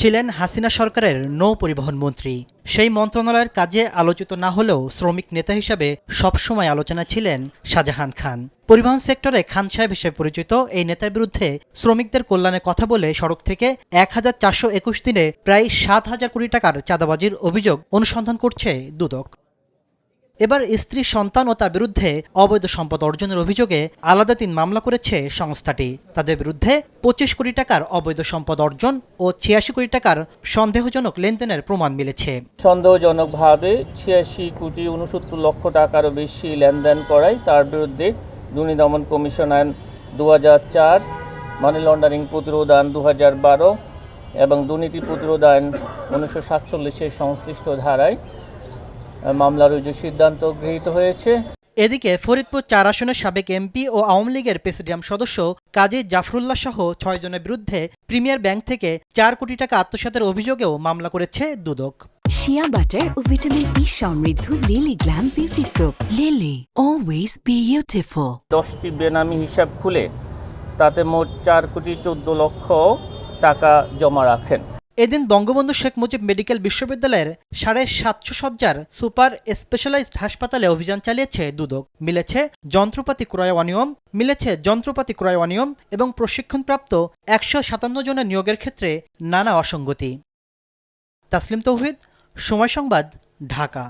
ছিলেন হাসিনা সরকারের নৌ পরিবহন মন্ত্রী। সেই মন্ত্রণালয়ের কাজে আলোচিত না হলেও শ্রমিক নেতা হিসাবে সবসময় আলোচনা ছিলেন শাহজাহান খান। পরিবহন সেক্টরে খান সাহেব হিসেবে পরিচিত এই নেতার বিরুদ্ধে শ্রমিকদের কল্যাণে কথা বলে সড়ক থেকে 1421 দিনে প্রায় 7,000 কোটি টাকার চাঁদাবাজির অভিযোগ অনুসন্ধান করছে দুদক। এবার স্ত্রী, সন্তান ও তার বিরুদ্ধে অবৈধ সম্পদ অর্জনের অভিযোগে আলাদা 3 মামলা করেছে সংস্থাটি। তাদের বিরুদ্ধে 25 কোটি টাকার অবৈধ সম্পদ অর্জন ও 86 কোটি টাকার সন্দেহজনক লেনদেনের প্রমাণ মিলেছে। সন্দেহজনকভাবে 86 কোটি 69 লক্ষ টাকারও বেশি লেনদেন করায় তার বিরুদ্ধে দুর্নীতি দমন কমিশন আইন 2004, মানি লন্ডারিং প্রতিরোধ আইন 2012 এবং দুর্নীতি প্রতিরোধ আইন 1947-এর সংশ্লিষ্ট ধারায় মামলা রুজুর সিদ্ধান্ত গৃহীত হয়েছে। এদিকে ফরিদপুর 4 আসনের সাবেক এমপি ও আওয়ামী লীগের প্রেসিডিয়াম সদস্য কাজী জাফরুল্লাহ সহ 6 জনের বিরুদ্ধে প্রিমিয়ার ব্যাংক থেকে 4 কোটি টাকা আত্মসাতের অভিযোগেও মামলা করেছে দুদক। শিয়া বাটার ও ভিটামিন ই সমৃদ্ধ lily glam beauty soap. Lily, always beautiful. 10টি বেনামি হিসাব খুলে তাতে মোট 4 কোটি 14 লক্ষ টাকা জমা রাখেন। এদিন বঙ্গবন্ধু শেখ মুজিব মেডিকেল বিশ্ববিদ্যালয়ের 750 সজ্জার সুপার স্পেশালাইজড হাসপাতালে অভিযান চালিয়েছে দুদক। মিলেছে যন্ত্রপাতি ক্রয় অনিয়ম এবং প্রশিক্ষণপ্রাপ্ত 157 জনের নিয়োগের ক্ষেত্রে নানা অসঙ্গতি। তাসলিম তৌহিদ, সময় সংবাদ, ঢাকা।